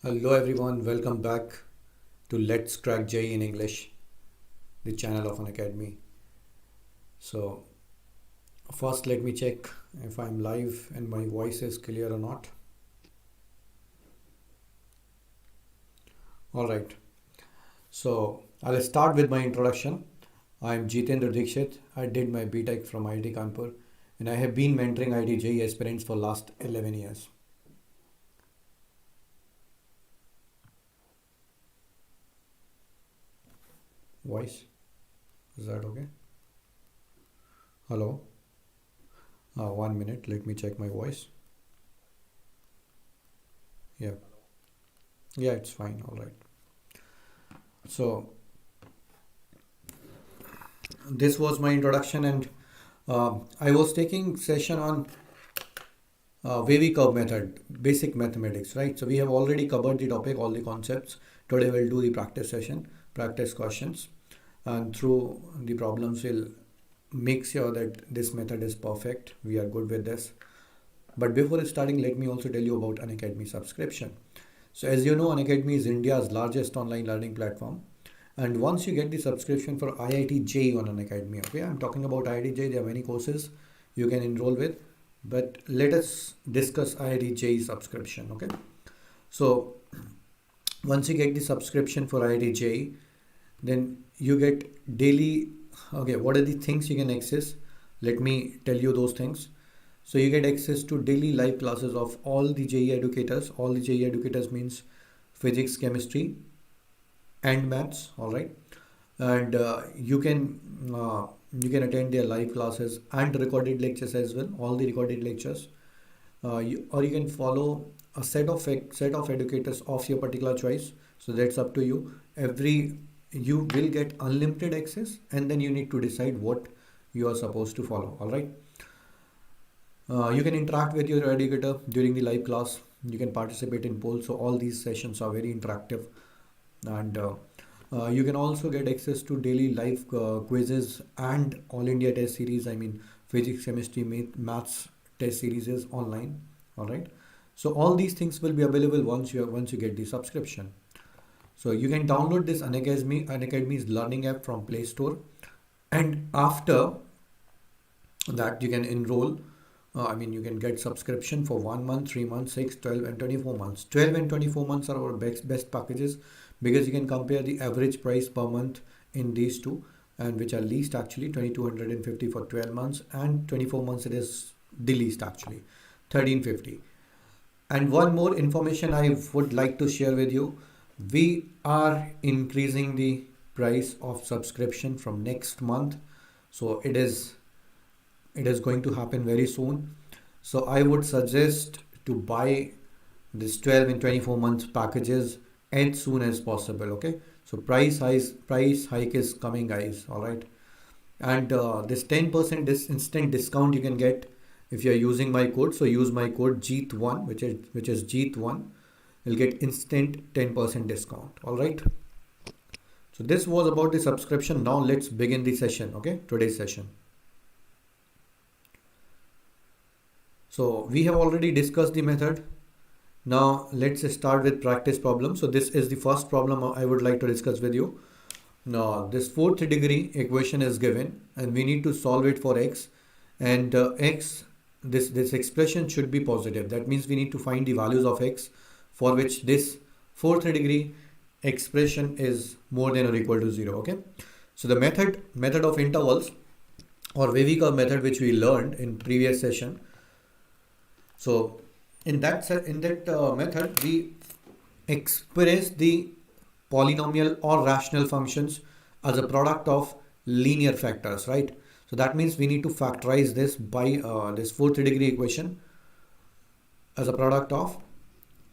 Hello everyone, welcome back to Let's Crack JEE in English, the channel of Unacademy. So first let me check if I'm live and my voice is clear or not. Alright, so I'll start with my introduction. I'm Jeetendra Dixit. I did my BTech from IIT Kanpur and I have been mentoring IIT-JEE aspirants for last 11 years. Voice, is that okay? Hello? 1 minute, let me check my voice. Yeah, it's fine, alright. So this was my introduction, and I was taking session on wavy curve method, basic mathematics, right? So we have already covered the topic, all the concepts. Today we'll do the practice session, practice questions, and through the problems we'll make sure that this method is perfect. We are good with this. But before starting, let me also tell you about Unacademy Subscription. So as you know, Unacademy is India's largest online learning platform. And once you get the subscription for IIT-JEE on Unacademy, okay, I'm talking about IIT-JEE, there are many courses you can enroll with. But let us discuss IIT-JEE subscription, okay? So once you get the subscription for IIT-JEE, then you get daily, okay, what are the things you can access? Let me tell you those things. So you get access to daily live classes of all the JEE educators. All the JEE educators means physics, chemistry, and maths, all right? And you can attend their live classes and recorded lectures as well, all the recorded lectures. Or you can follow a set of educators of your particular choice. So that's up to you. You will get unlimited access, and then you need to decide what you are supposed to follow, all right? You can interact with your educator during the live class. You can participate in polls. So all these sessions are very interactive, and you can also get access to daily live quizzes and all India test series. I mean physics, chemistry, maths test series is online, all right? So all these things will be available once you get the subscription. So you can download this Unacademy's learning app from Play Store, and after that you can enroll. You can get subscription for 1 month, 3 months, 6, 12 and 24 months. 12 and 24 months are our best packages, because you can compare the average price per month in these two, and which are least actually 2250 for 12 months, and 24 months it is the least actually 1350. And one more information I would like to share with you. We are increasing the price of subscription from next month. So it is going to happen very soon. So I would suggest to buy this 12 and 24 months packages as soon as possible, okay? So price hike is coming, guys, all right? And this 10% instant discount you can get if you're using my code. So use my code JEET1, which is JEET1. You'll get instant 10% discount, all right? So this was about the subscription. Now let's begin the session, okay? Today's session. So we have already discussed the method. Now let's start with practice problem. So this is the first problem I would like to discuss with you. Now this fourth degree equation is given, and we need to solve it for x. And this expression should be positive. That means we need to find the values of x for which this fourth degree expression is more than or equal to 0. Okay. So the method of intervals, or wavy curve method, which we learned in previous session. So in that method, we express the polynomial or rational functions as a product of linear factors, right? So that means we need to factorize this by this fourth degree equation as a product of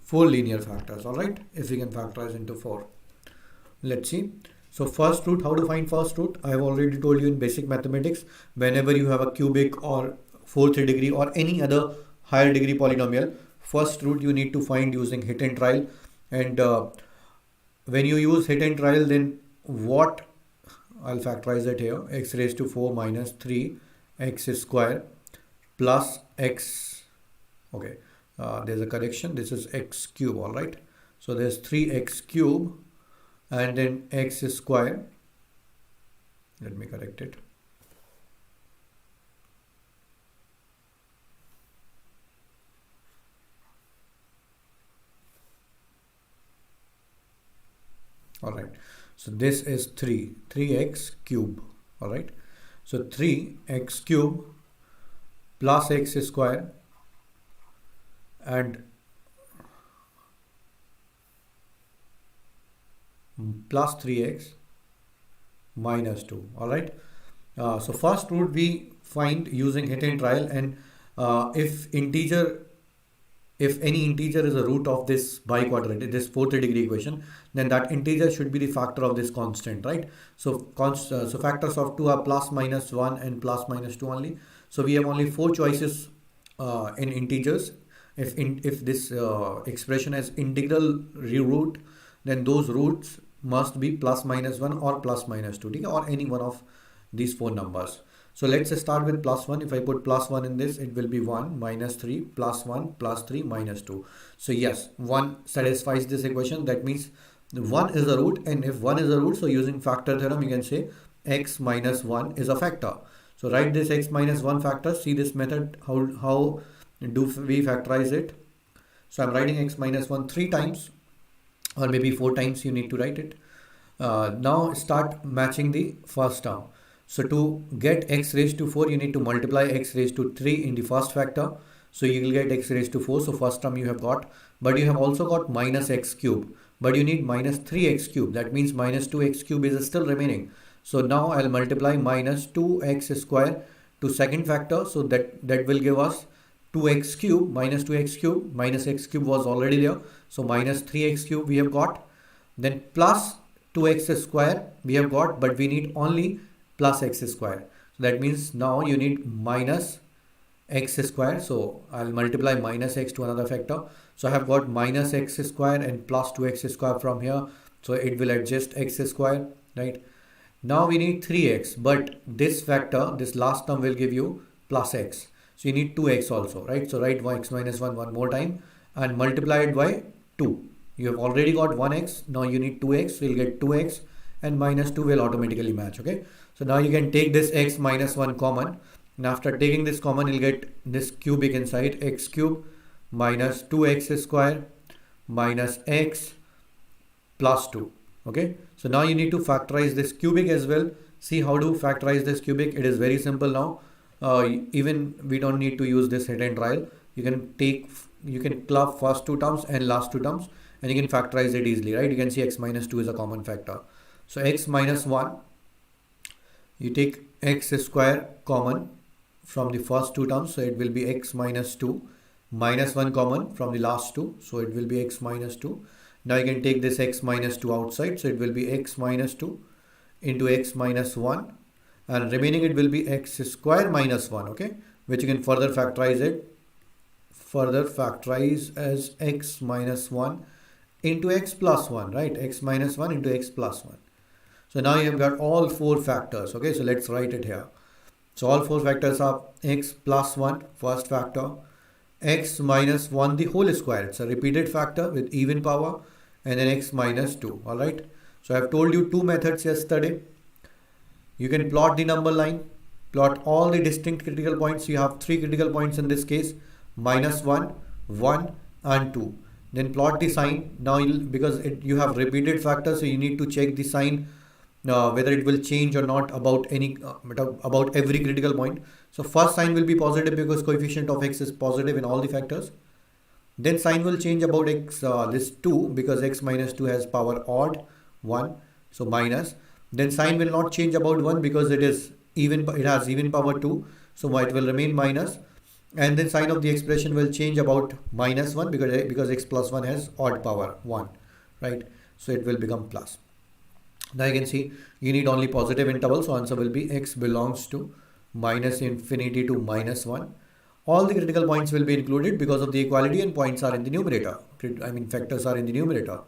4 linear factors, all right? If we can factorize into 4. Let's see. So first root, how to find first root? I have already told you in basic mathematics, whenever you have a cubic or fourth degree or any other higher degree polynomial, first root you need to find using hit and trial. And when you use hit and trial, then what? I'll factorize it here. X raised to 4 minus 3 x square plus x. Okay, there's a correction. This is x cube, all right? So there's 3x cube and then x square. Let me correct it. All right. So this is 3x cube. All right. So 3x cube plus x square and plus 3x minus 2. All right. So first root we find using hit and trial, and if any integer is a root of this biquadratic, this fourth degree equation, then that integer should be the factor of this constant, right? So so factors of 2 are plus minus 1 and plus minus 2 only. So we have only 4 choices in integers. If this expression has integral root, then those roots must be plus minus 1 or plus minus 2, or any one of these 4 numbers. So let's start with plus 1. If I put plus 1 in this, it will be 1 minus 3 plus 1 plus 3 minus 2. So yes, 1 satisfies this equation. That means 1 is a root, and if 1 is a root, so using factor theorem, you can say x minus 1 is a factor. So write this x minus 1 factor. See this method, how do we factorize it? So I'm writing x minus 1 3 times, or maybe 4 times you need to write it. Now start matching the first term. So to get x raised to 4, you need to multiply x raised to 3 in the first factor. So you will get x raised to 4. So first term you have got, but you have also got minus x cube. But you need minus 3x cube. That means minus 2x cube is still remaining. So now I'll multiply minus 2x square to second factor. So that will give us 2x cube, minus 2x cube, minus x cube was already there. So minus 3x cube we have got. Then plus 2x square we have got, but we need only plus x square. So that means now you need minus x square. So I'll multiply minus x to another factor. So I have got minus x square and plus 2x square from here. So it will adjust x square, right? Now we need 3x, but this factor, this last term will give you plus x. So you need 2x also, right? So write x minus 1 one more time and multiply it by 2. You have already got 1x. Now you need 2x. So you'll get 2x and minus 2 will automatically match, okay? So now you can take this x minus 1 common, and after taking this common, you'll get this cubic inside, x cube minus 2x square minus x plus 2. Okay, so now you need to factorize this cubic as well. See how to factorize this cubic. It is very simple now. Even we don't need to use this hit and trial. You can club first 2 terms and last 2 terms, and you can factorize it easily, right? You can see x minus 2 is a common factor. So x minus 1, you take x square common from the first 2 terms, so it will be x minus 2, minus 1 common from the last 2, so it will be x minus 2. Now you can take this x minus 2 outside, so it will be x minus 2 into x minus 1, and remaining it will be x square minus 1, okay, which you can further factorize it. Further factorize as x minus 1 into x plus 1, right? X minus 1 into x plus 1. So now you have got all 4 factors, okay? So let's write it here. So all 4 factors are x plus 1, first factor, x minus 1 the whole square. It's a repeated factor with even power, and then x minus 2, all right? So I have told you 2 methods yesterday. You can plot the number line, plot all the distinct critical points. You have 3 critical points in this case, minus 1, 1 and 2. Then plot the sign. Now because you have repeated factors, so you need to check the sign whether it will change or not about every critical point. So first sign will be positive because coefficient of x is positive in all the factors. Then sign will change about x, this 2, because x minus 2 has power odd 1, so minus. Then sign will not change about 1 because it has even power 2, so it will remain minus. And then sign of the expression will change about minus 1 because x plus 1 has odd power 1, right? So it will become plus. Now you can see you need only positive interval, so answer will be x belongs to minus infinity to minus 1. All the critical points will be included because of the equality, and points are in the numerator. Factors are in the numerator.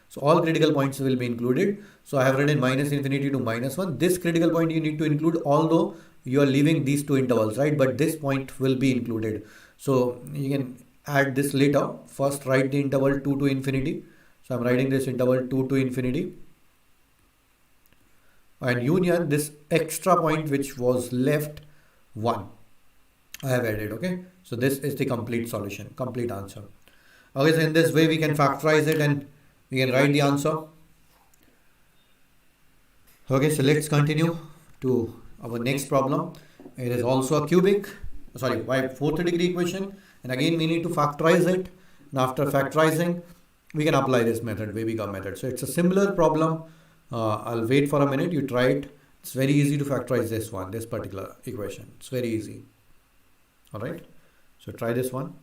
So all critical points will be included. So I have written minus infinity to minus 1. This critical point you need to include, although you are leaving these 2 intervals, right? But this point will be included. So you can add this later. First write the interval 2 to infinity. So I'm writing this interval 2 to infinity. And union this extra point which was left 1. I have added, okay? So this is the complete solution, complete answer. Okay, so in this way we can factorize it and we can write the answer. Okay, so let's continue to our next problem. It is also a cubic, sorry, by fourth degree equation. And again we need to factorize it. And after factorizing, we can apply this method, wavy curve method. So it's a similar problem. I'll wait for a minute, you try it. It's very easy to factorize this one, this particular equation. It's very easy. Alright, so try this one.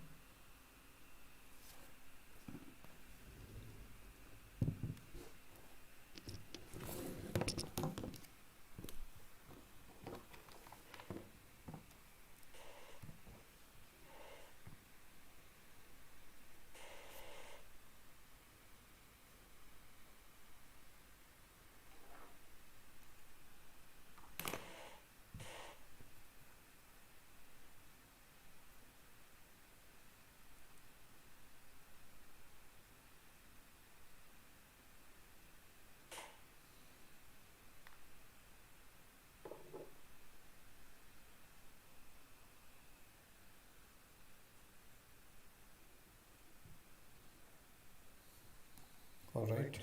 All right.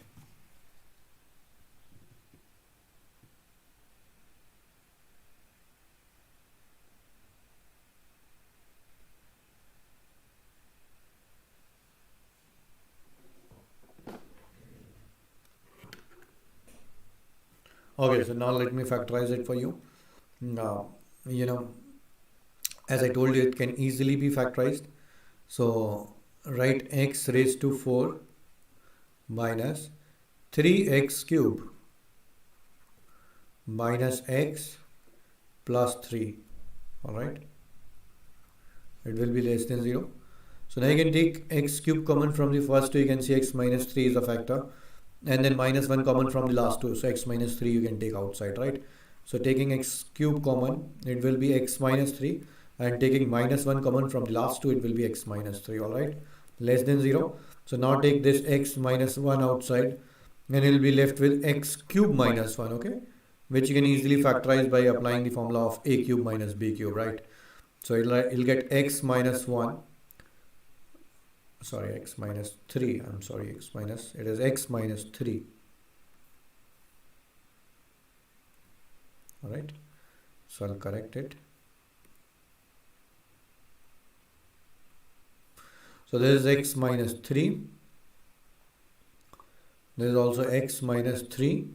Okay, so now let me factorize it for you. Now, as I told you, it can easily be factorized. So write x raised to 4 minus 3x cube minus x plus 3. Alright, it will be less than 0. So now you can take x cube common from the first two. You can see x minus 3 is a factor, and then minus 1 common from the last two. So x minus 3 you can take outside, right? So taking x cube common, it will be x minus 3, and taking minus 1 common from the last two, it will be x minus 3. Alright, less than 0. So now take this x minus 1 outside, and it will be left with x cube minus 1, okay? Which you can easily factorize by applying the formula of a cube minus b cube, right? So it'll get x minus 1, sorry, x minus 3, I'm sorry, it is x minus 3. Alright, so I'll correct it. So this is x minus 3. There is also x minus 3,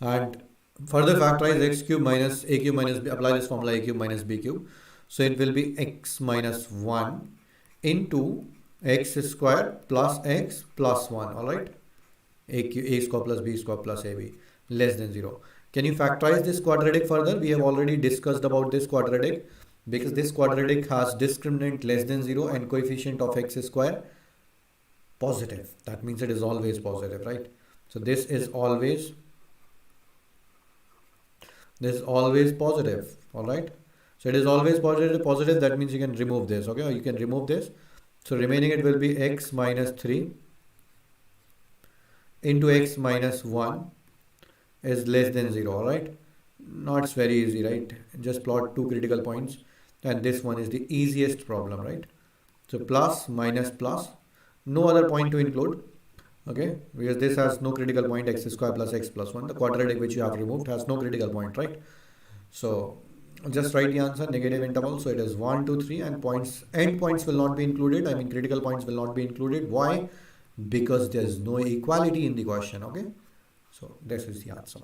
and further factorize x cube minus a cube minus b, apply this formula a cube minus b cube. So it will be x minus 1 into x square plus x plus 1. Alright, a square plus b square plus ab less than 0. Can you factorize this quadratic further? We have already discussed about this quadratic, because this quadratic has discriminant less than 0 and coefficient of x square positive. That means it is always positive, right? So this is always positive. All right, so it is always positive. That means you can remove this, okay? Or you can remove this. So remaining it will be x minus 3 into x minus 1 is less than 0. All right, now it's very easy, right? Just plot two critical points, and this one is the easiest problem, right? So plus minus plus, no other point to include, okay? Because this has no critical point, x square plus x plus 1. The quadratic which you have removed has no critical point, right? So just write the answer, negative interval. So it is 1, 2, 3, and end points will not be included. I mean critical points will not be included. Why? Because there is no equality in the question, okay? So this is the answer.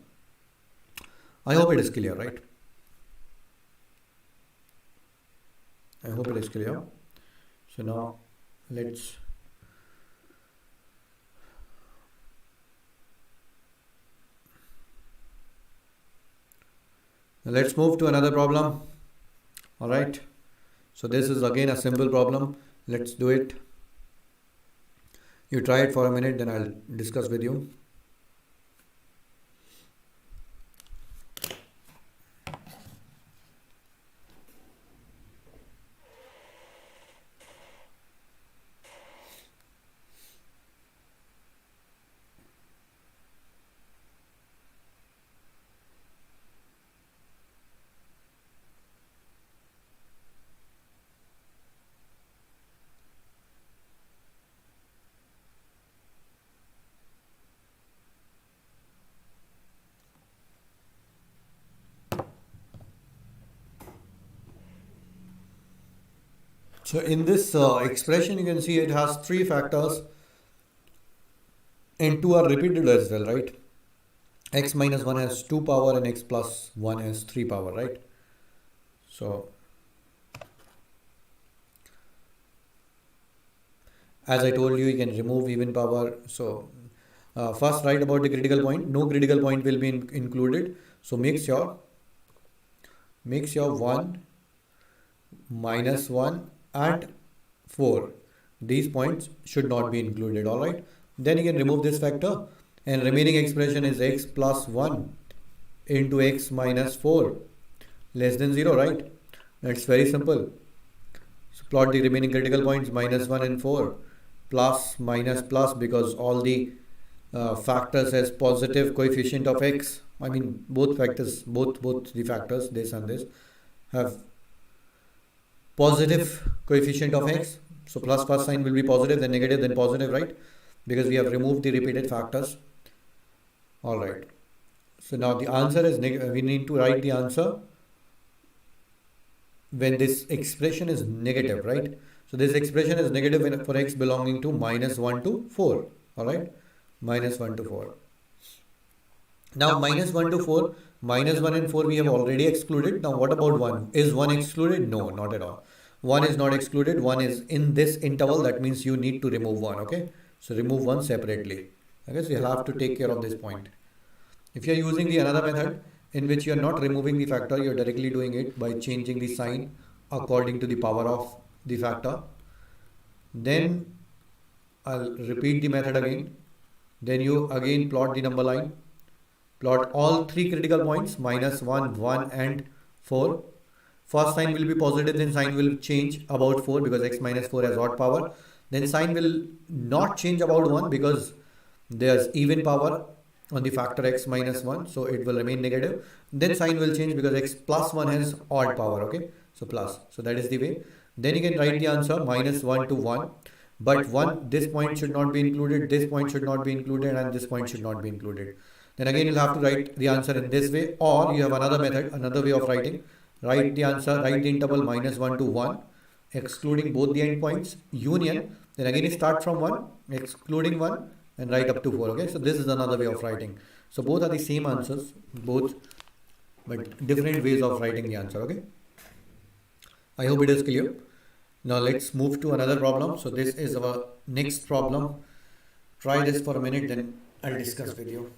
I hope it is clear, right? I hope it is clear. So now let's move to another problem. All right, so this is again a simple problem. Let's do it. You try it for a minute, then I'll discuss with you. So in this expression, you can see it has three factors and two are repeated as well, right? X minus 1 has 2 power and x plus 1 has 3 power, right? So as I told you, you can remove even power. So first write about the critical point. No critical point will be included. So make sure 1, minus 1 and 4. These points should not be included, alright? Then you can remove this factor and remaining expression is x plus 1 into x minus 4 less than 0, right? It's very simple. So plot the remaining critical points minus 1 and 4 plus minus plus because all the factors has positive coefficient of x. I mean both factors, both the factors, this and this, have positive coefficient of x. So plus first sign will be positive, then negative, then positive, right? Because we have removed the repeated factors. Alright. So now the answer is we need to write the answer when this expression is negative, right? So this expression is negative for x belonging to minus 1 to 4. Alright? Minus 1 to 4. Now minus 1 to 4, minus 1 and 4 we have already excluded. Now what about 1? Is 1 excluded? No, not at all. 1 is not excluded. 1 is in this interval. That means you need to remove 1. Okay. So remove 1 separately. Okay. So you'll have to take care of this point. If you're using the another method in which you're not removing the factor, you're directly doing it by changing the sign according to the power of the factor. Then I'll repeat the method again. Then you again plot the number line. Plot all three critical points minus 1, 1 and 4. First sign will be positive, then sign will change about 4 because x minus 4 has odd power. Then sign will not change about 1 because there's even power on the factor x minus 1. So it will remain negative. Then sign will change because x plus 1 has odd power. Okay. So plus. So that is the way. Then you can write the answer minus 1 to 1. But 1, this point should not be included, this point should not be included and this point should not be included. Then again you'll have to write the answer in this way, or you have another method, another way of writing. Write the answer, write the interval minus 1 to 1, excluding both the endpoints, union, then again you start from 1, excluding 1 and write up to 4. Okay, so this is another way of writing. So both are the same answers, both, but different ways of writing the answer. Okay, I hope it is clear. Now let's move to another problem. So this is our next problem. Try this for a minute, then I'll discuss with you.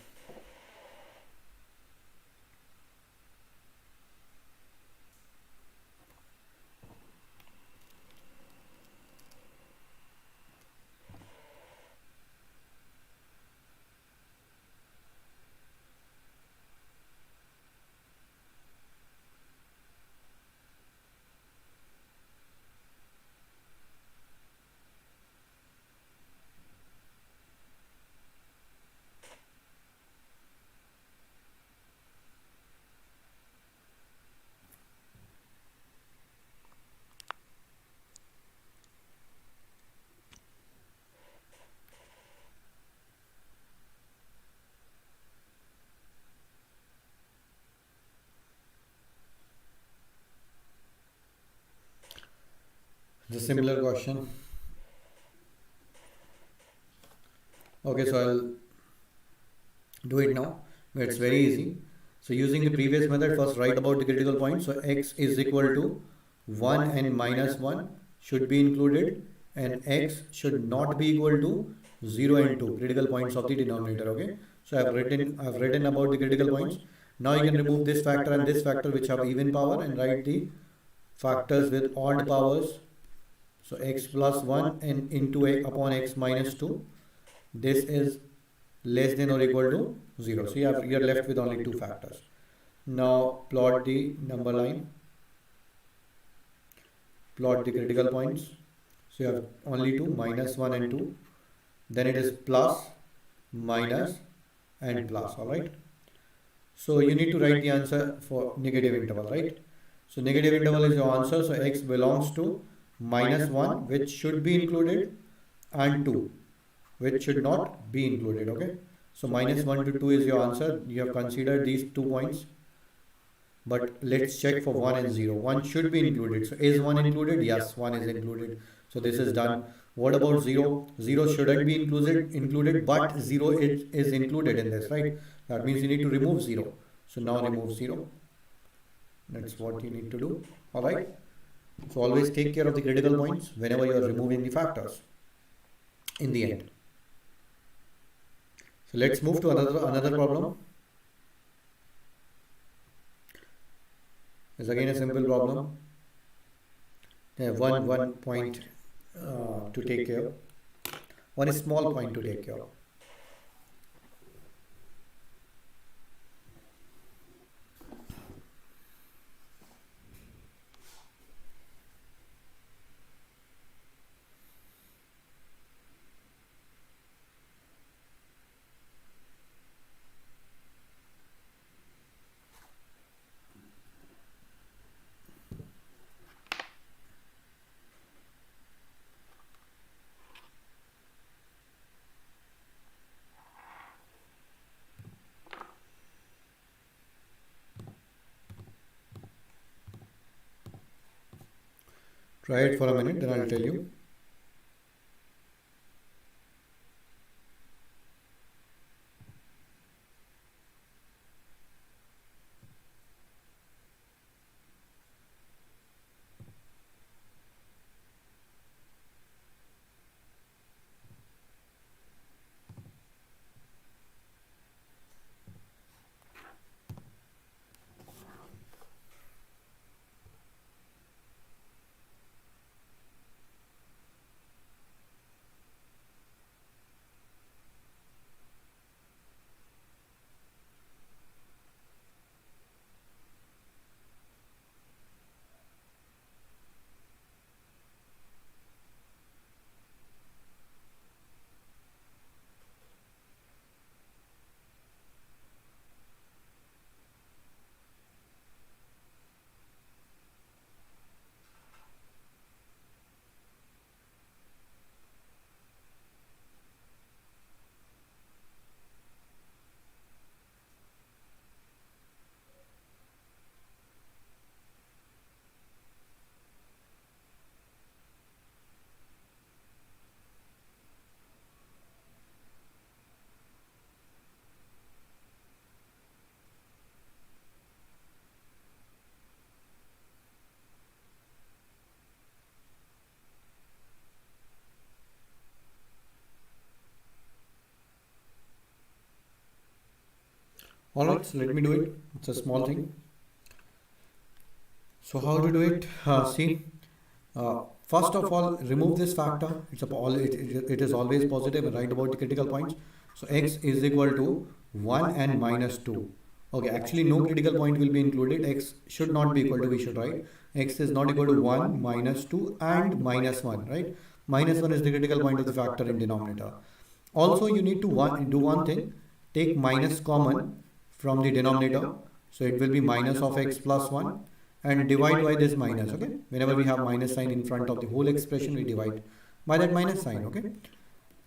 The similar question. Okay, so I'll do it now. It's very easy. So using the previous method, first write about the critical point. So x is equal to 1 and minus 1 should be included, and x should not be equal to 0 and 2, critical points of the denominator. Okay, so I've written about the critical points. Now you can remove this factor and this factor which have even power and write the factors with odd powers. So x plus 1 and into a upon x minus 2. This is less than or equal to 0. So you're left with only two factors. Now plot the number line. Plot the critical points. So you have only two, minus 1 and 2. Then it is plus, minus and plus. Alright. So you need to write the answer for negative interval, right? So negative interval is your answer. So x belongs to minus 1, which should be included, and 2, which should not be included. Okay, so minus 1 to 2 is your answer. You have considered these 2 points. But let's check for 1 and 0. 1 should be included. So is 1 included? Yes, 1 is included. So this is done. What about 0? 0 shouldn't be included, but 0 is included in this, right? That means you need to remove 0. So now remove 0. That's what you need to do. Alright. So always take care of the critical points whenever you are removing the factors in the end. So let's move to another problem. It's again a simple problem. One point to take care of. One small point to take care of. Try it for a minute, then I'll tell you. Alright, so let me do it. It's a small thing. So how to do it? First of all, remove this factor. It is always positive and write about the critical points. So x is equal to 1 and minus 2. Okay, actually no critical point will be included. X should not be equal to, we should write. X is not equal to 1, minus 2 and minus 1, right? Minus 1 is the critical point of the factor in denominator. Also, you need to do one thing. Take minus common from the denominator. So it will be minus of x plus 1 and divide by this minus, okay? Whenever we have minus sign in front of the whole expression, we divide by that minus sign, okay?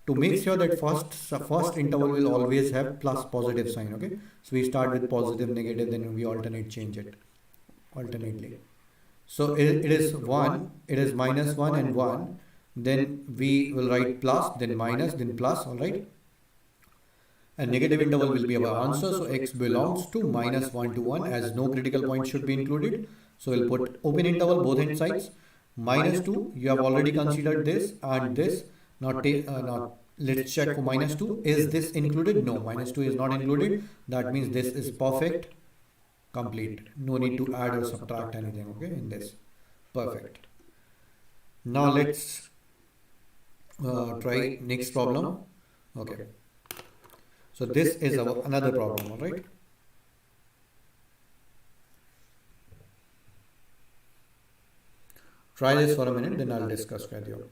To make sure that first interval will always have plus positive sign, okay? So we start with positive, negative, then we change it alternately. So it is 1, it is minus 1 and 1. Then we will write plus, then minus, then plus, alright? And negative interval will be our answer. So x belongs to minus 1 to 1 as no critical point should be included. So we'll put open interval both end sides. Minus 2, you have already considered this and this. Now let's check for minus 2. Is this included? No, minus 2 is not included. That means this is perfect, complete. No need to add or subtract anything, okay, in this. Perfect. Now let's try next problem. Okay. So this is another problem, all right? Try this for a minute, then I'll discuss with you.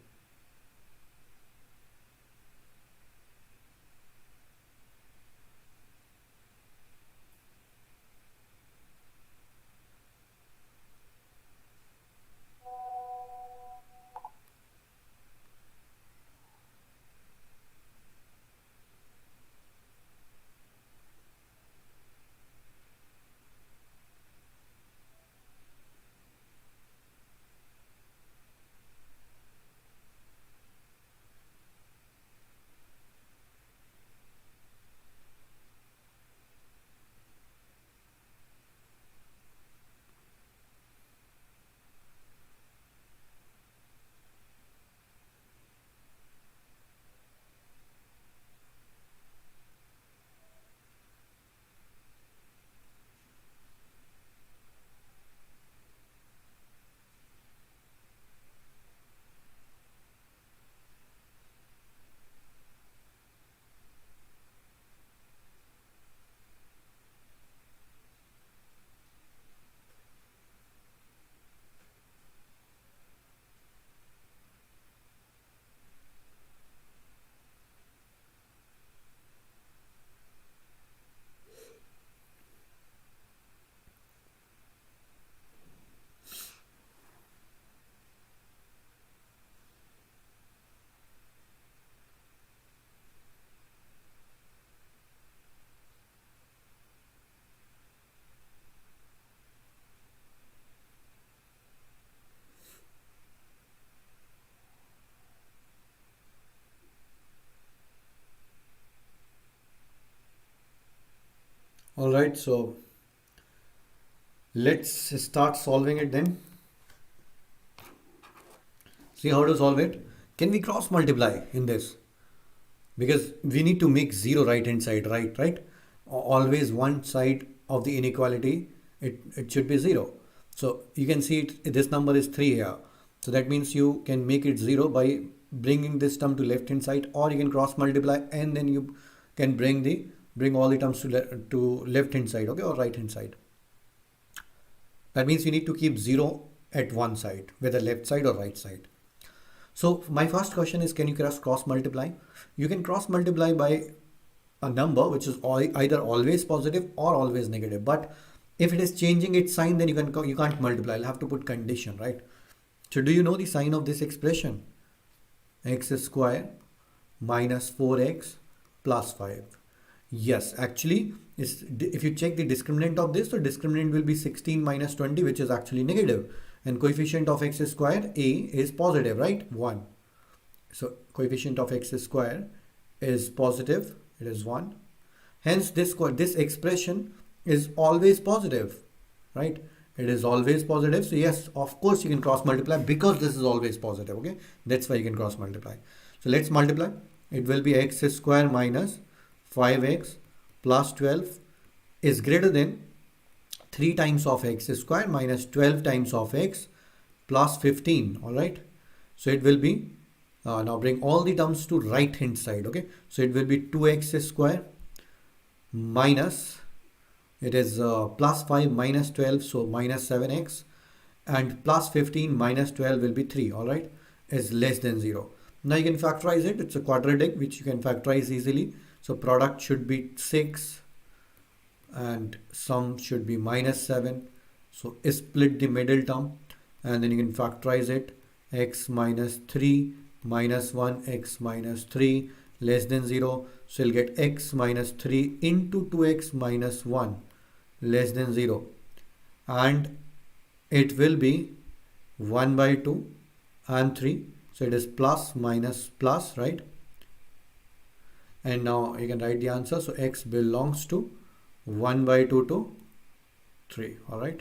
All right, so let's start solving it then. See how to solve it. Can we cross multiply in this? Because we need to make 0 right hand side, right? Always one side of the inequality, it should be 0. So you can see this number is 3 here. So that means you can make it 0 by bringing this term to left hand side, or you can cross multiply and then you can bring all the terms to left hand side, okay, or right hand side. That means you need to keep 0 at one side, whether left side or right side. So my first question is, can you cross multiply? You can cross multiply by a number which is either always positive or always negative. But if it is changing its sign, then you can't multiply. You'll have to put condition, right? So do you know the sign of this expression? X square minus 4x plus 5. Yes, actually, if you check the discriminant of this, so discriminant will be 16 minus 20, which is actually negative. And coefficient of x square, a, is positive, right? 1. So coefficient of x square is positive, it is 1. Hence this expression is always positive, right? It is always positive. So yes, of course you can cross multiply because this is always positive, okay? That's why you can cross multiply. So let's multiply. It will be x square minus 5x plus 12 is greater than 3 times of x square minus 12 times of x plus 15, all right? So it will be, now bring all the terms to right hand side, okay? So it will be 2x square minus, it is plus 5 minus 12, so minus 7x, and plus 15 minus 12 will be 3, all right? Is less than 0. Now you can factorize it. It's a quadratic which you can factorize easily. So product should be 6 and sum should be minus 7. So split the middle term and then you can factorize it. X minus 3 minus 1, x minus 3 less than 0. So you'll get x minus 3 into 2x minus 1 less than 0. And it will be 1 by 2 and 3. So it is plus minus plus, right? And now you can write the answer. So x belongs to 1 by 2 to 3, all right?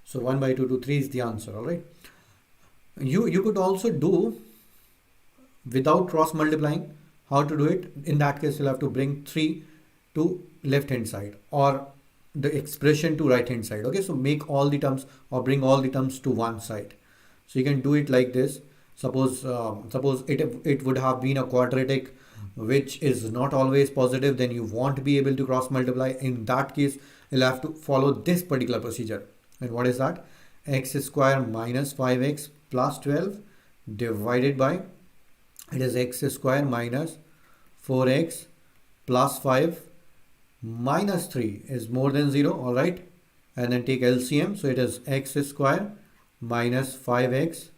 So 1 by 2 to 3 is the answer, all right? You could also do without cross multiplying. How to do it? In that case, you'll have to bring 3 to left hand side or the expression to right hand side, okay? So make all the terms or bring all the terms to one side. So you can do it like this. Suppose it would have been a quadratic which is not always positive, then you won't be able to cross multiply. In that case, you'll have to follow this particular procedure. And what is that? X square minus 5x plus 12 divided by, it is x square minus 4x plus 5 minus 3 is more than 0, all right? And then take LCM. So it is x square minus 5x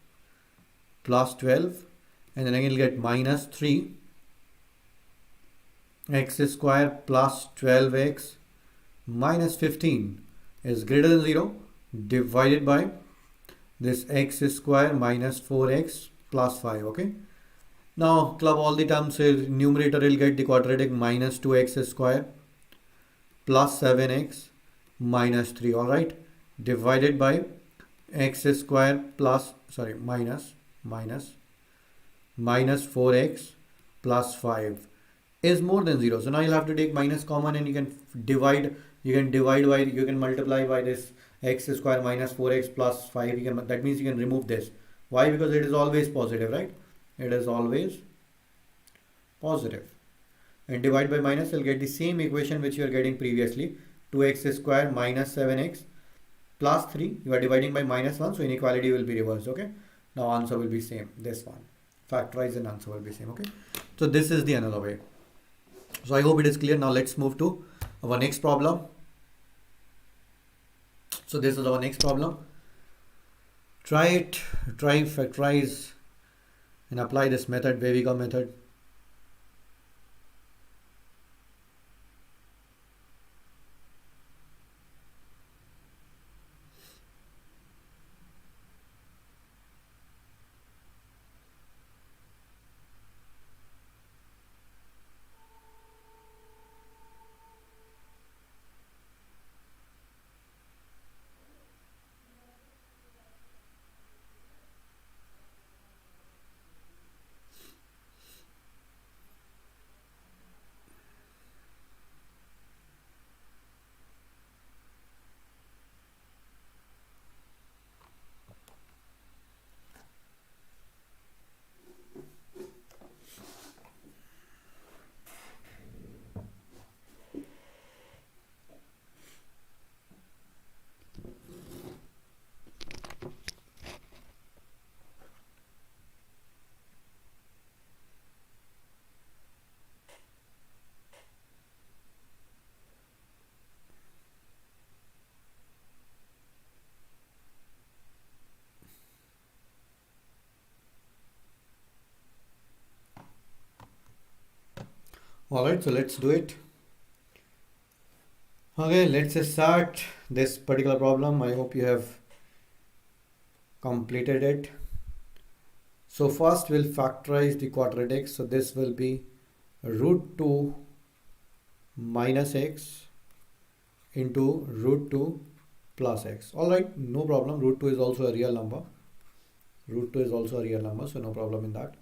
plus 12, and then again you'll get minus 3 x square plus 12x minus 15 is greater than 0 divided by this x square minus 4x plus 5, okay? Now club all the terms. Numerator will get the quadratic minus 2x square plus 7x minus 3, all right? Divided by x square plus, sorry, minus 4x plus 5 is more than 0. So now you'll have to take minus common and you can multiply by this x square minus 4x plus 5. That means you can remove this. Why? Because it is always positive, right? It is always positive. And divide by minus, you'll get the same equation which you are getting previously. 2x square minus 7x plus 3. You are dividing by minus 1, so inequality will be reversed, okay? Now answer will be same, this one. Factorize and answer will be same, okay? So this is the another way. So I hope it is clear. Now let's move to our next problem. So this is our next problem. Try factorize and apply this method, Weviga method. Alright, so let's do it. Okay, let's start this particular problem. I hope you have completed it. So first we'll factorize the quadratic. So this will be root 2 minus x into root 2 plus x. Alright, no problem. Root 2 is also a real number. Root 2 is also a real number, so no problem in that.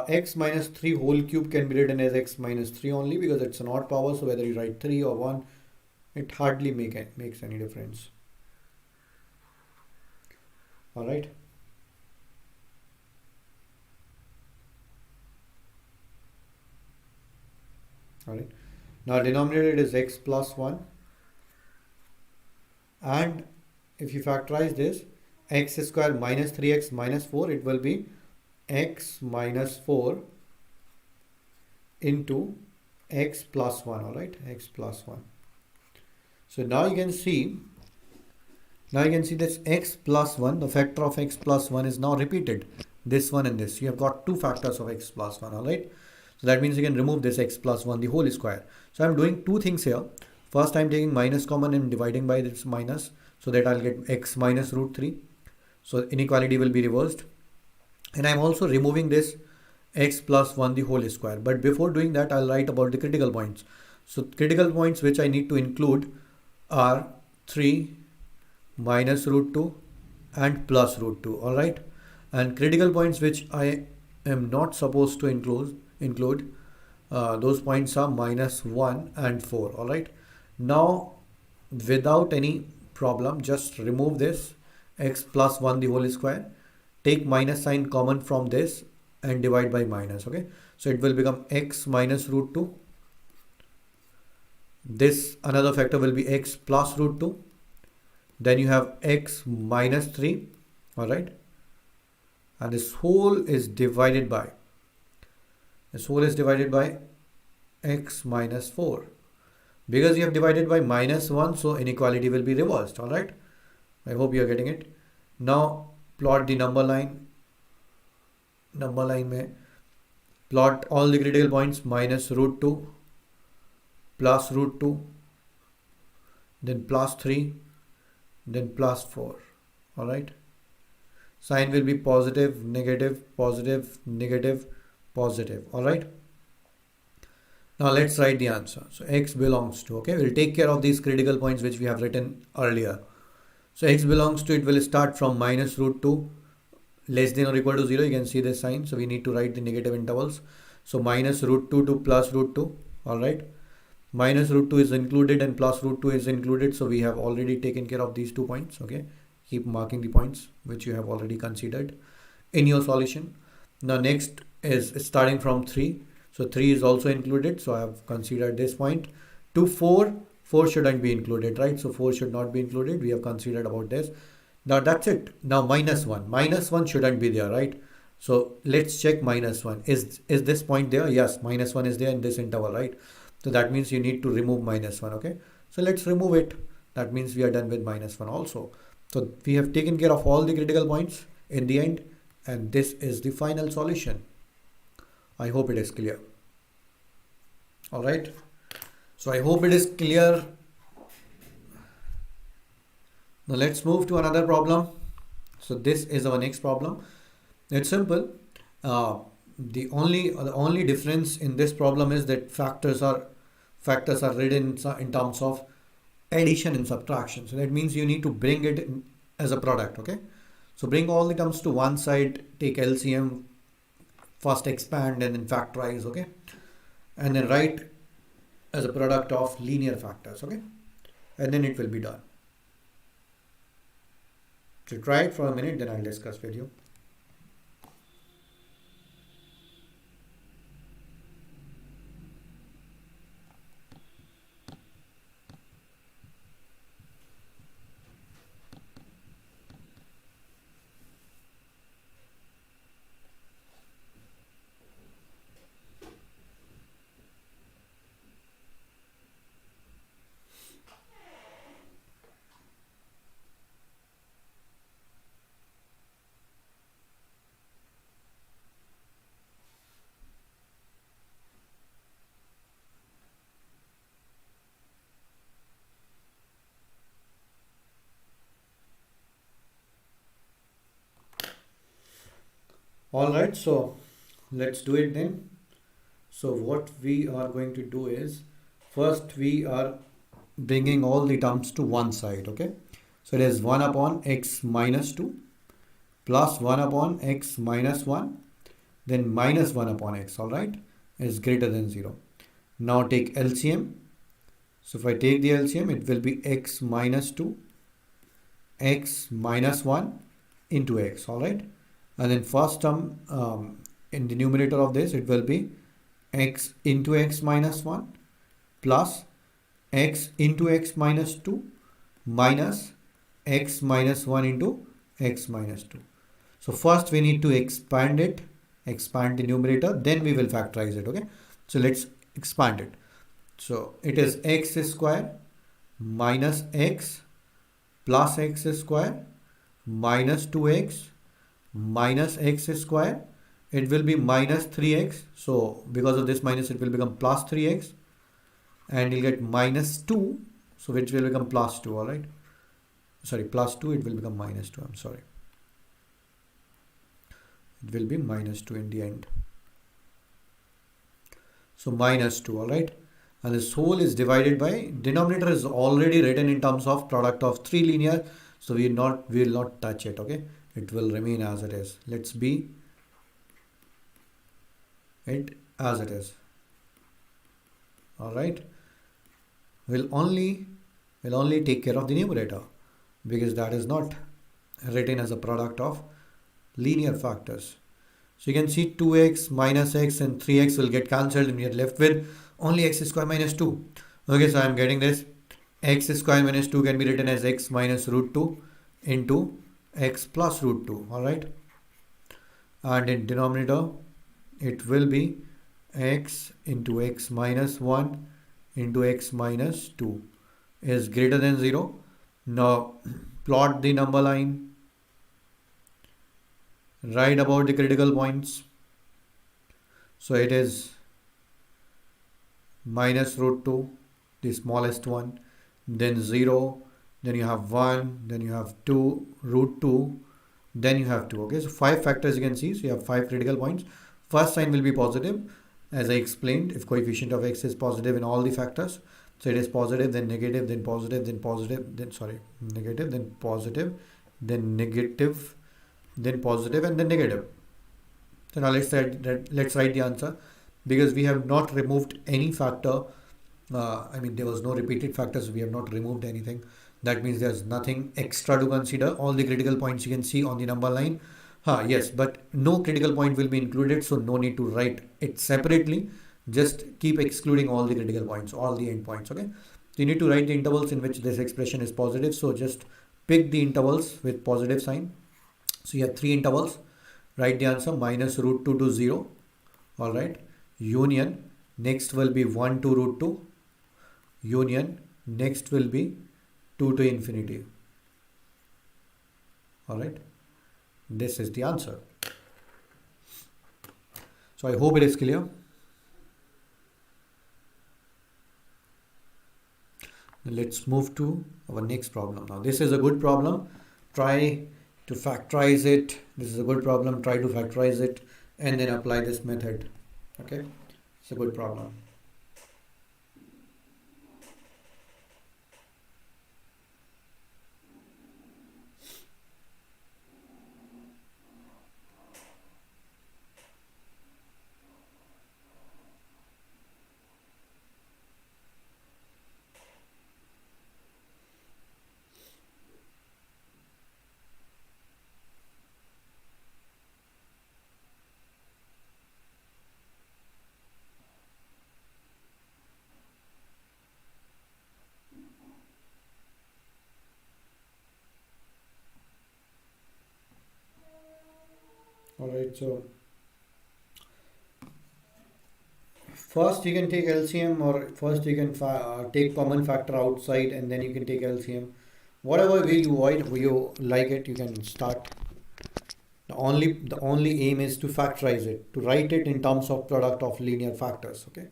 X minus 3 whole cube can be written as x minus 3 only because it's an odd power, so whether you write 3 or 1, it hardly makes any difference. Alright. Alright. Now denominator it is x plus 1. And if you factorize this, x square minus 3x minus 4, it will be x minus 4 into x plus 1. Alright, x plus 1. So now you can see this x plus 1, the factor of x plus 1 is now repeated. This one and this. You have got two factors of x plus 1. Alright. So that means you can remove this x plus 1, the whole square. So I'm doing two things here. First, I'm taking minus common and dividing by this minus, so that I'll get x minus root 3. So inequality will be reversed. And I'm also removing this x plus 1 the whole square. But before doing that, I'll write about the critical points. So critical points which I need to include are 3 minus root 2 and plus root 2. Alright. And critical points which I am not supposed to include those points are minus 1 and 4. Alright. Now without any problem, just remove this x plus 1 the whole square, take minus sign common from this and divide by minus. Okay, so it will become x minus root 2. This another factor will be x plus root 2. Then you have x minus 3. All right, and this whole is divided by x minus 4. Because you have divided by minus 1, so inequality will be reversed. All right, I hope you are getting it. Now plot the number line. में plot all the critical points, minus root 2, plus root 2, then plus 3, then plus 4. All right, sign will be positive, negative, positive, negative, positive. All right. Now let's write the answer. So x belongs to, okay, we'll take care of these critical points which we have written earlier. So x belongs to, it will start from minus root 2 less than or equal to 0. You can see this sign. So we need to write the negative intervals. So minus root 2 to plus root 2. All right. Minus root 2 is included and plus root 2 is included. So we have already taken care of these 2 points. Okay. Keep marking the points which you have already considered in your solution. Now next is starting from 3. So 3 is also included. So I have considered this point. To 4 shouldn't be included, right? So 4 should not be included. We have considered about this. Now that's it. Now minus 1. Minus 1 shouldn't be there, right? So let's check minus 1. Is this point there? Yes, minus 1 is there in this interval, right? So that means you need to remove minus 1, okay? So let's remove it. That means we are done with minus 1 also. So we have taken care of all the critical points in the end. And this is the final solution. I hope it is clear. All right. So I hope it is clear. Now let's move to another problem. So this is our next problem. It's simple. The only difference in this problem is that factors are written in terms of addition and subtraction. So that means you need to bring it as a product. Okay. So bring all the terms to one side, take LCM, first expand and then factorize, okay? And then write as a product of linear factors, okay? And then it will be done. So try it for a minute, then I'll discuss with you. All right, so let's do it then. So what we are going to do is, first we are bringing all the terms to one side, okay? So it is 1 upon x minus 2 plus 1 upon x minus 1, then minus 1 upon x, all right, is greater than 0. Now take LCM. So if I take the LCM, it will be x minus 2, x minus 1 into x, all right? And then first term in the numerator of this, it will be x into x minus 1 plus x into x minus 2 minus x minus 1 into x minus 2. So first we need to expand it, expand the numerator, then we will factorize it, okay? So let's expand it. So it is x square minus x plus x square minus 2x minus x square. It will be minus 3x. So because of this minus, it will become plus 3x. And you'll get minus 2. So which will become plus 2, all right? Sorry, plus 2, it will become minus 2. I'm sorry. It will be minus 2 in the end. So minus 2, all right? And this whole is divided by, denominator is already written in terms of product of 3 linear. So we will not touch it, okay? It will remain as it is. Let's be it as it is. All right. We'll only take care of the numerator because that is not written as a product of linear factors. So you can see 2x minus x and 3x will get cancelled and we are left with only x square minus 2. Okay, so I am getting this. X square minus 2 can be written as x minus root 2 into x plus root 2. All right. And in denominator, it will be x into x minus 1 into x minus 2 is greater than 0. Now plot the number line right about the critical points. So it is minus root 2, the smallest one, then 0, then you have 1, then you have 2, root 2, then you have 2. Okay, so 5 factors you can see. So you have 5 critical points. First sign will be positive. As I explained, if coefficient of x is positive in all the factors, so it is positive, then negative, then positive, then positive, then sorry, negative, then positive, then negative, then positive, and then negative. So now let's write the answer because we have not removed any factor. There was no repeated factors. So we have not removed anything. That means there's nothing extra to consider. All the critical points you can see on the number line. Yes, but no critical point will be included, so no need to write it separately. Just keep excluding all the critical points, all the endpoints, okay? So you need to write the intervals in which this expression is positive. So just pick the intervals with positive sign. So you have 3 intervals. Write the answer minus root 2 to 0. All right. Union. Next will be 1 to root 2. Union. Next will be 2 to infinity. All right. This is the answer. So I hope it is clear. Let's move to our next problem. Now this is a good problem. Try to factorize it. This is a good problem. Try to factorize it and then apply this method. Okay, it's a good problem. All right, so first you can take LCM, or first you can take common factor outside and then you can take LCM. Whatever way you like it, you can start. The only aim is to factorize it, to write it in terms of product of linear factors. Okay.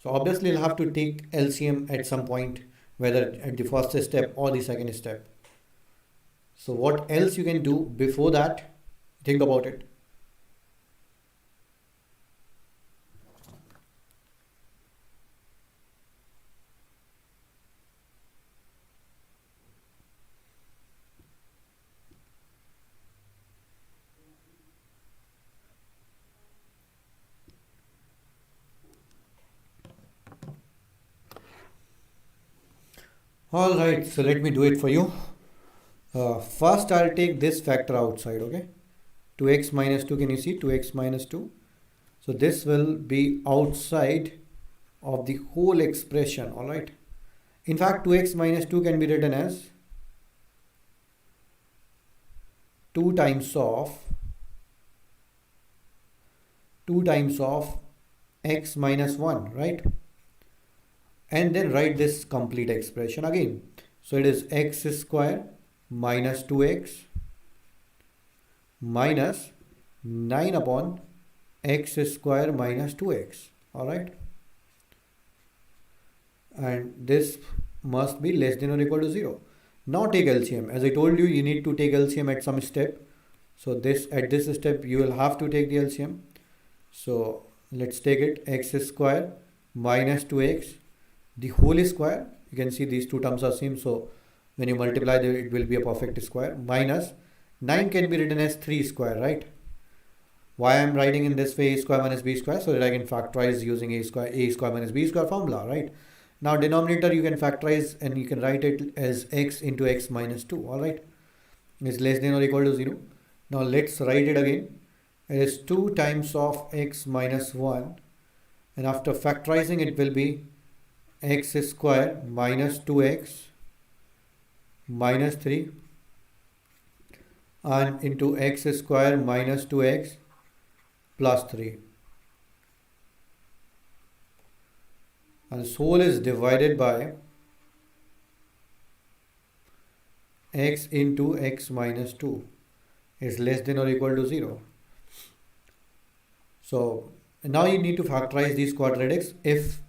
So obviously you'll have to take LCM at some point, whether at the first step or the second step. So what else you can do before that? Think about it. All right, so let me do it for you. First, I'll take this factor outside, okay? 2x minus 2, can you see? 2x minus 2. So this will be outside of the whole expression, all right? In fact, 2x minus 2 can be written as 2 times of x minus 1, right? And then write this complete expression again. So it is x square minus 2x minus 9 upon x square minus 2x, all right? And this must be less than or equal to 0. Now take LCM. As I told you, you need to take LCM at some step. So at this step you will have to take the LCM. So let's take it. X square minus 2x, the whole square. You can see these two terms are same, so when you multiply it will be a perfect square, minus 9 can be written as 3 square, right? Why I'm writing in this way a square minus b square, so that I can factorize using a square minus b square formula, right? Now denominator you can factorize and you can write it as x into x minus 2, all right? Is less than or equal to 0. Now let's write it again. It is 2 times of x minus 1, and after factorizing it will be x square minus 2x minus 3 and into x square minus 2x plus 3. And this whole is divided by x into x minus 2 is less than or equal to 0. So now you need to factorize these quadratics if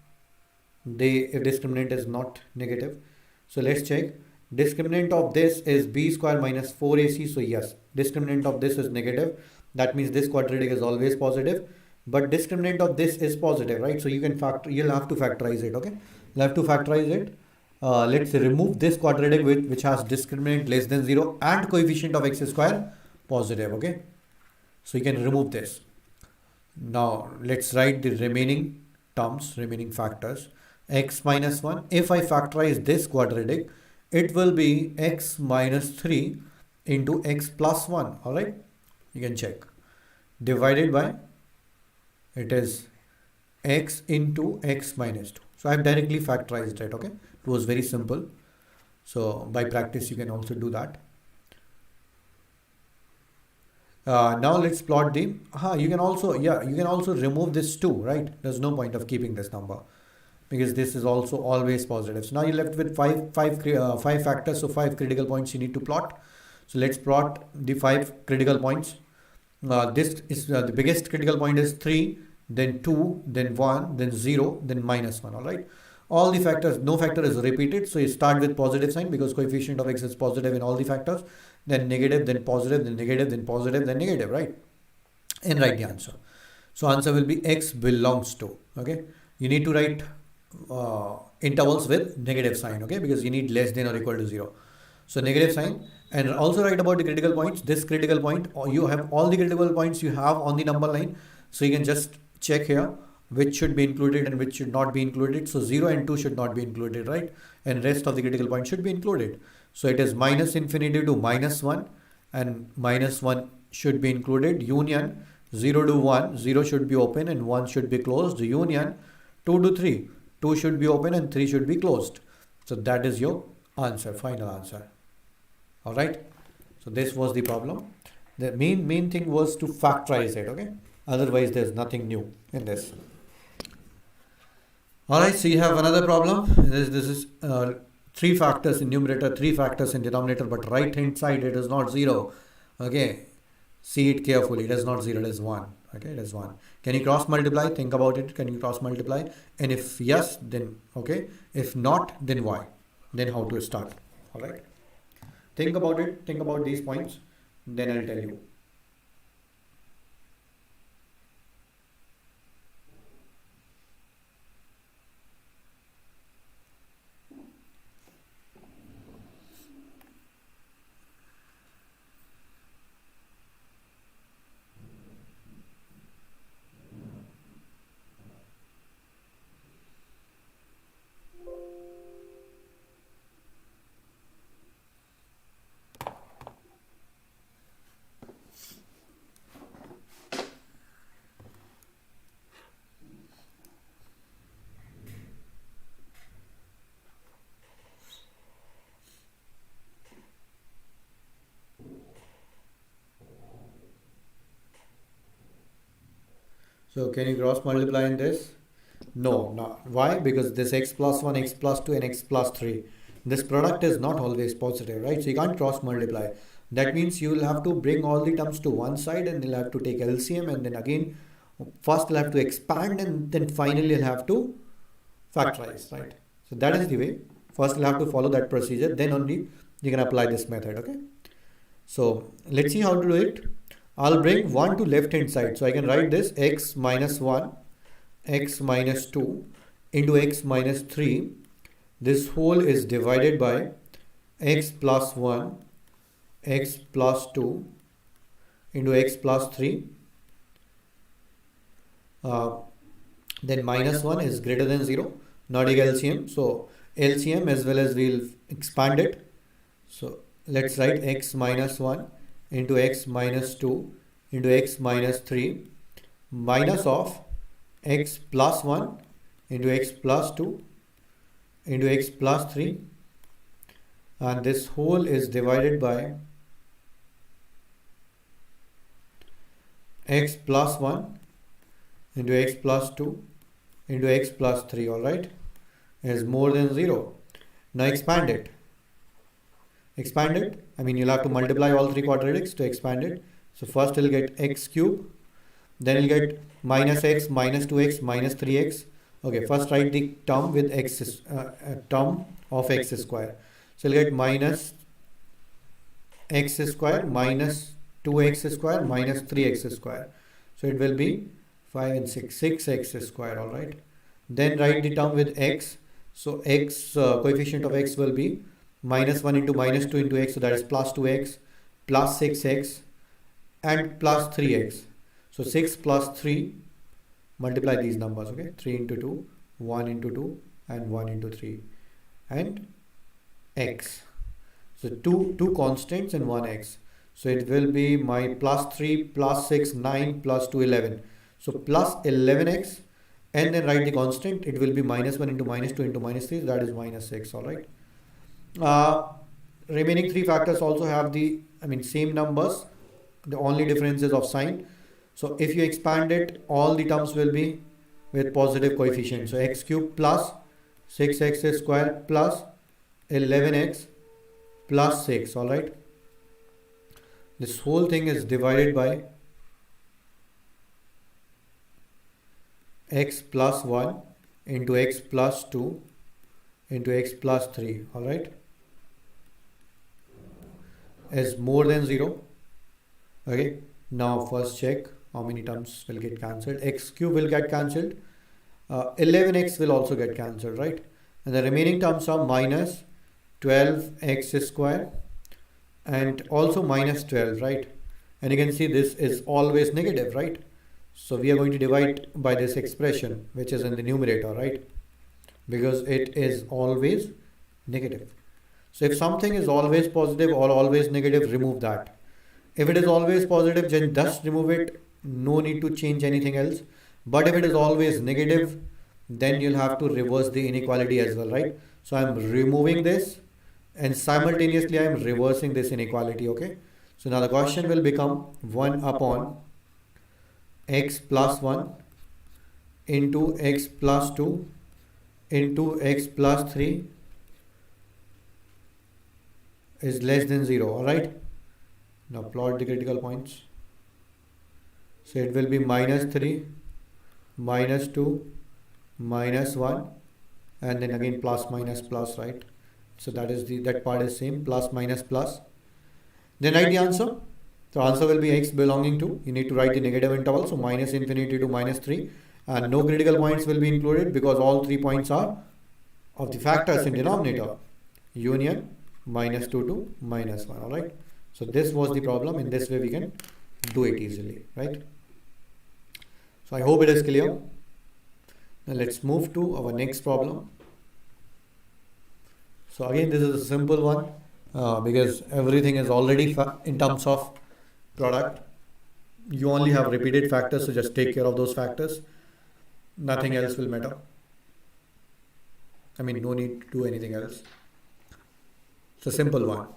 discriminant is not negative. So let's check. Discriminant of this is b square minus 4ac. So yes, discriminant of this is negative. That means this quadratic is always positive. But discriminant of this is positive, right? So you'll have to factorize it, okay? You'll have to factorize it. Let's remove this quadratic which has discriminant less than 0 and coefficient of x square positive, okay? So you can remove this. Now let's write the remaining terms, remaining factors. X minus 1, if I factorize this quadratic, it will be x minus 3 into x plus 1, all right? You can check. Divided by, it is x into x minus 2. So I have directly factorized it, okay? It was very simple. So by practice, you can also do that. Now let's plot the, you can also remove this 2, right? There's no point of keeping this number because this is also always positive. So now you're left with five factors, so 5 critical points you need to plot. So let's plot the 5 critical points. This is the biggest critical point is 3, then 2, then 1, then 0, then minus 1, all right? All the factors, no factor is repeated, so you start with positive sign because coefficient of x is positive in all the factors, then negative, then positive, then negative, then positive, then negative, right? And write the answer. So answer will be x belongs to, okay? You need to write intervals with negative sign, okay? Because you need less than or equal to 0. So negative sign, and also write about the critical points. This critical point, you have all the critical points you have on the number line. So you can just check here which should be included and which should not be included. So 0 and 2 should not be included, right? And rest of the critical points should be included. So it is minus infinity to minus 1 and minus 1 should be included. Union 0 to 1, 0 should be open and 1 should be closed. Union 2 to 3, 2 should be open and 3 should be closed. So that is your answer, final answer. All right. So this was the problem. The main thing was to factorize it, okay? Otherwise, there's nothing new in this. All right, so you have another problem. This is 3 factors in numerator, 3 factors in denominator, but right hand side it is not 0. Okay, see it carefully. It is not 0, it is 1. Okay, it is 1. Can you cross multiply? Think about it. Can you cross multiply? And if yes, then okay. If not, then why? Then how to start? All right. Think about it. Think about these points. Then I'll tell you. So can you cross multiply in this? No, no. Why? Because this x plus 1, x plus 2 and x plus 3. This product is not always positive, right? So you can't cross multiply. That means you will have to bring all the terms to one side and you'll have to take LCM, and then again, first you'll have to expand and then finally you'll have to factorize, right? So that is the way. First you'll have to follow that procedure, then only you can apply this method, okay? So let's see how to do it. I'll bring 1 to left hand side. So I can write this x minus 1, x minus 2 into x minus 3. This whole is divided by x plus 1, x plus 2 into x plus 3. Then minus 1 is greater than 0, not equal LCM. So LCM as well as we'll expand it. So let's write x minus 1 into x minus 2 into x minus 3 minus of x plus 1 into x plus 2 into x plus 3, and this whole is divided by x plus 1 into x plus 2 into x plus 3, alright, is more than 0. Now expand it. Expand it, I mean you'll have to multiply all three quadratics to expand it. So first you'll get x cube, then you'll get minus x minus 2x minus 3x. Okay, first write the term with x, term of x square. So you'll get minus x square minus 2x square minus 3x square. So it will be 5 and 6, 6x square, alright. Then write the term with x. So x, coefficient of x will be minus 1 into minus 2 into x, so that is plus 2x plus 6x and plus 3x. So 6 plus 3, multiply these numbers, okay, 3 into 2, 1 into 2 and 1 into 3 and x. So two constants and 1x. So it will be my plus 3 plus 6, 9 plus 2, 11. So plus 11x, and then write the constant. It will be minus 1 into minus 2 into minus 3, so that is minus 6, alright. Remaining three factors also have the, same numbers. The only difference is of sign. So if you expand it, all the terms will be with positive coefficient. So x cube plus 6x square plus 11x plus 6, alright. This whole thing is divided by x plus 1 into x plus 2 into x plus 3, alright, is more than 0. Okay, now first check how many terms will get cancelled. X cube will get cancelled, 11x will also get cancelled, right? And the remaining terms are minus 12x square and also minus 12, right? And you can see this is always negative, right? So we are going to divide by this expression which is in the numerator, right? Because it is always negative. So if something is always positive or always negative, remove that. If it is always positive, then just remove it. No need to change anything else. But if it is always negative, then you'll have to reverse the inequality as well, right? So I'm removing this and simultaneously I'm reversing this inequality, okay? So now the question will become 1 upon x plus 1 into x plus 2 into x plus 3 is less than 0, alright? Now plot the critical points. So it will be minus 3, minus 2, minus 1 and then again plus minus plus, right? So that part is same, plus minus plus. Then write the answer. So answer will be x belonging to, you need to write the negative interval, so minus infinity to minus 3, and no critical points will be included because all 3 points are of the factors in denominator, union minus 2 to minus 1, alright. So this was the problem. In this way we can do it easily, right? So I hope it is clear. Now let's move to our next problem. So again this is a simple one because everything is already in terms of product. You only have repeated factors, so just take care of those factors. Nothing else will matter. No need to do anything else. It's a simple one.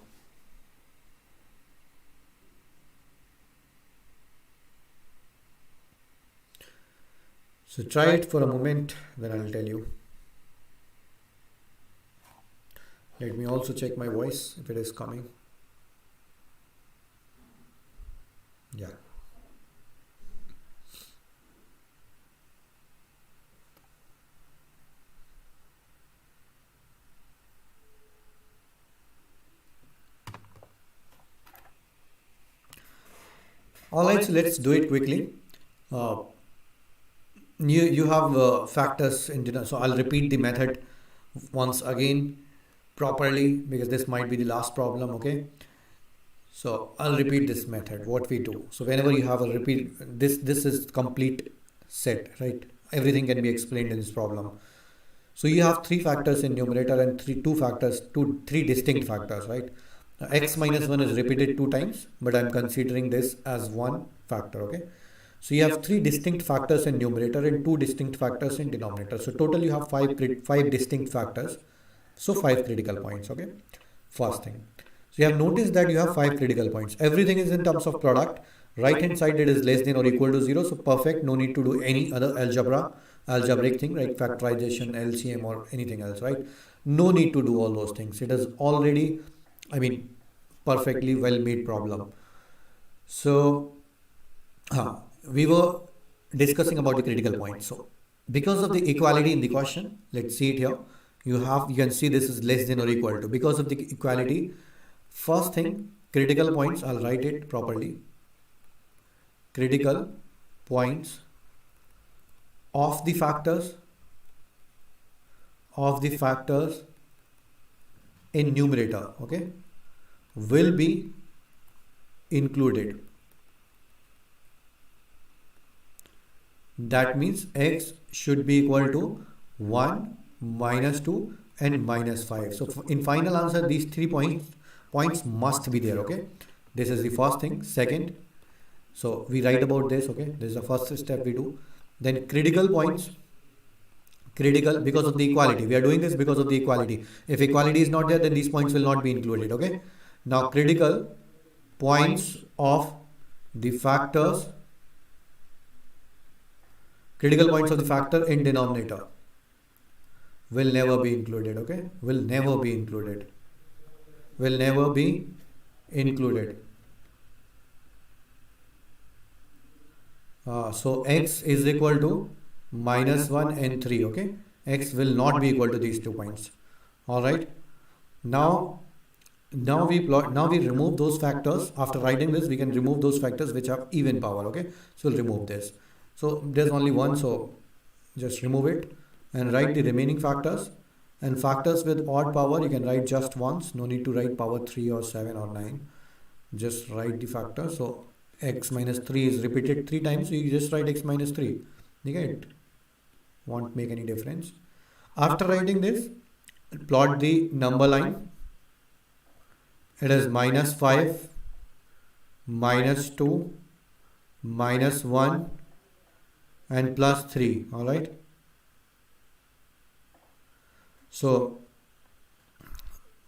So try it for a moment, then I'll tell you. Let me also check my voice if it is coming. Yeah. All right, so let's do it quickly. You have factors in dinner, so I'll repeat the method once again properly because this might be the last problem. Okay, so I'll repeat this method, what we do. So whenever you have a repeat, this is complete set, right? Everything can be explained in this problem. So you have three factors in numerator and three distinct factors, right? Now, x minus 1 is repeated two times, but I'm considering this as one factor, okay? So you have three distinct factors in numerator and two distinct factors in denominator. So total you have five distinct factors. So 5 critical points, okay? First thing. So you have noticed that you have 5 critical points. Everything is in terms of product. Right hand side it is less than or equal to 0. So perfect. No need to do any other algebraic thing like factorization, LCM or anything else, right? No need to do all those things. It is already, perfectly well made problem. So we were discussing about the critical points. So because of the equality in the question, let's see it here. You can see this is less than or equal to. Because of the equality, first thing, critical points, I'll write it properly. Critical points of the factors in numerator, okay, will be included. That means x should be equal to 1, minus 2 and minus 5. So in final answer, these 3 points must be there, okay? This is the first thing. Second, so we write about this, okay? This is the first step we do. Then critical points, because of the equality. We are doing this because of the equality. If equality is not there, then these points will not be included, okay? Now critical points of the factor in denominator will never be included, okay? Will never be included. So x is equal to minus 1 and 3, okay? X will not be equal to these 2 points. All right. Now we remove those factors. After writing this, we can remove those factors which have even power, okay? So we'll remove this. So there's only one, so just remove it and write the remaining factors. And factors with odd power, you can write just once. No need to write power 3 or 7 or 9. Just write the factor. So x minus 3 is repeated 3 times. So you just write x minus 3. You get it? Won't make any difference. After writing this, plot the number line. It is minus 5, minus 2, minus 1 and plus 3. All right. So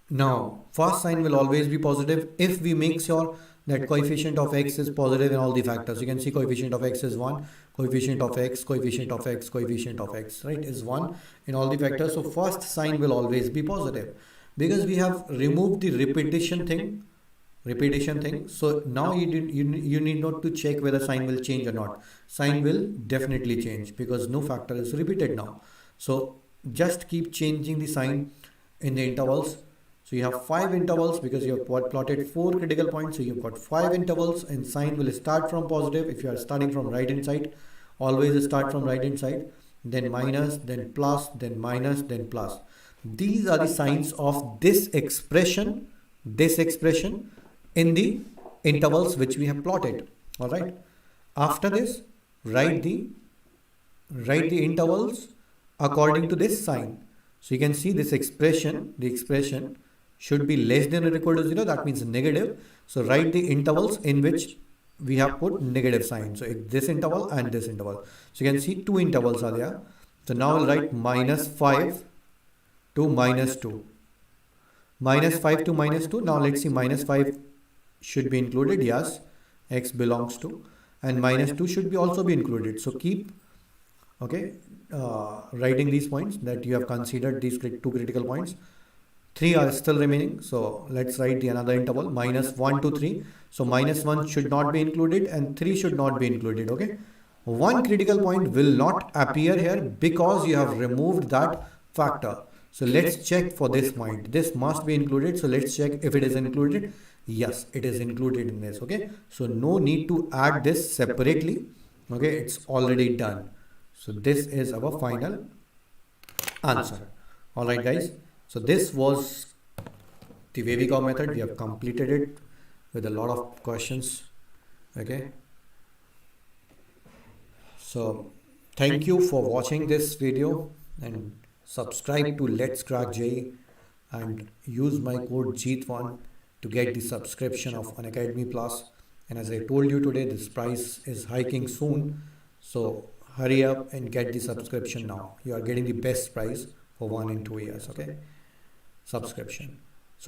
now first sign will always be positive if we make sure that coefficient of x is positive in all the factors. You can see coefficient of x is 1, coefficient of x, right, is 1 in all the factors. So first sign will always be positive because we have removed the repetition thing. So now you need not to check whether sign will change or not. Sign will definitely change because no factor is repeated now. So just keep changing the sign in the intervals. So you have 5 intervals because you have plotted 4 critical points. So you've got 5 intervals and sign will start from positive. If you are starting from right hand side, always start from right hand side, then minus, then plus, then minus, then plus. These are the signs of this expression in the intervals which we have plotted. All right. After this, write the intervals according to this sign. So you can see this expression, the expression should be less than or equal to 0. That means negative. So write the intervals in which we have put negative sign. So this interval and this interval. So you can see 2 intervals are there. So now we'll write minus 5 to minus 2. Minus 5 to minus 2. Now let's see, minus 5 should be included. Yes, x belongs to. And minus 2 should be also be included. So keep Okay, writing these points that you have considered these two critical points. 3 are still remaining, so let's write the another interval minus 1 to 3. So minus 1 should not be included and 3 should not be included. Okay, one critical point will not appear here because you have removed that factor. So let's check for this point. This must be included, so let's check if it is included. Yes, it is included in this. Okay, so no need to add this separately. Okay, it's already done. So this is our final answer. All right, guys. So this was the wavy curve method. We have completed it with a lot of questions. Okay. So thank you for watching this video and subscribe to Let's Crack JEE and use my code JEET1 to get the subscription of Unacademy Plus. And as I told you today, this price is hiking soon. So hurry up and get the subscription now. You are getting the best price for 1 and 2 years. Okay. Subscription.